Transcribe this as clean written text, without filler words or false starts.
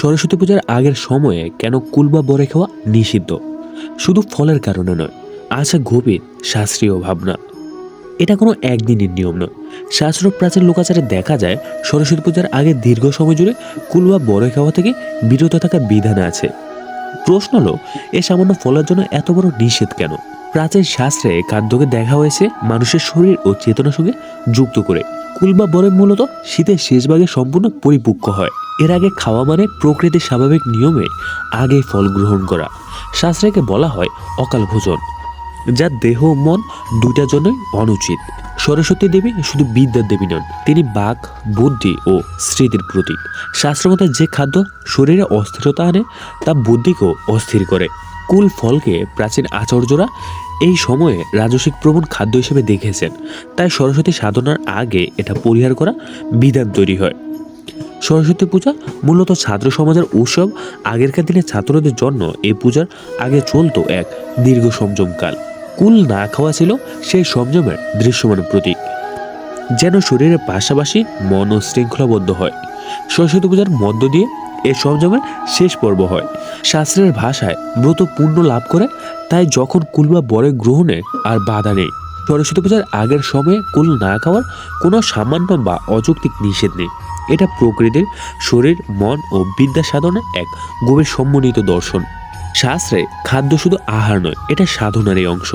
সরস্বতী পূজার আগের সময়ে কেন কুল বা বরে খাওয়া নিষিদ্ধ? শুধু ফলের কারণে নয়, আছে গভীর শাস্ত্রীয় ভাবনা। এটা কোনো একদিনের নিয়ম নয়। শাস্ত্র প্রাচীন লোকাচারে দেখা যায় সরস্বতী পূজার আগে দীর্ঘ সময় জুড়ে কুল বা বরে খাওয়া থেকে বিরত থাকার বিধান আছে। প্রশ্ন হলো, এ সামান্য ফলের জন্য এত বড় নিষেধ কেন? প্রাচীন শাস্ত্রে খাদ্যকে দেখা হয়েছে মানুষের শরীর ও চেতনার সঙ্গে যুক্ত করে। কুল বা বরে মূলত শীতের শেষ ভাগে সম্পূর্ণ পরিপক্ক হয়। এর আগে খাওয়া মানে প্রকৃতির স্বাভাবিক নিয়মে আগে ফল গ্রহণ করা। শাস্ত্রকে বলা হয় অকাল ভোজন, যা দেহ ও মন দুইটার জন্যই অনুচিত। সরস্বতী দেবী শুধু বিদ্যার দেবী নন, তিনি বাক, বুদ্ধি ও স্মৃতির প্রতীক। শাস্ত্রমতে যে খাদ্য শরীরে অস্থিরতা আনে তা বুদ্ধিকেও অস্থির করে। কুল ফলকে প্রাচীন আচার্যরা এই সময়ে রাজসিক প্রবণ খাদ্য হিসেবে দেখেছেন, তাই সরস্বতী সাধনার আগে এটা পরিহার করা বিধান তৈরি হয়। সরস্বতী পূজা মূলত ছাত্র সমাজের উৎসব। আগেরকার দিনে ছাত্রদের জন্য এই পূজার আগে চলতো এক দীর্ঘ সংযমকাল। কুল না খাওয়া ছিল সেই সংযমের দৃশ্যমান প্রতীক, যেন শরীরের পাশাপাশি মনও শৃঙ্খলাবদ্ধ হয়। সরস্বতী পূজার মধ্য দিয়ে এই সংযমের শেষ পর্ব হয়। শাস্ত্রের ভাষায় ব্রত পূর্ণ লাভ করে, তাই যখন কুল বা বরে গ্রহণে আর বাধা নেই। সরস্বতী পূজার আগের সময়ে কুল না খাওয়ার কোনো সামান্য বা অযৌক্তিক নিষেধ নেই। এটা প্রকৃতির শরীর, মন ও বিদ্যা সাধনের এক গভীর সম্মিলিত দর্শন। শাস্ত্রে খাদ্য শুধু আহার নয়, এটা সাধনারই অংশ।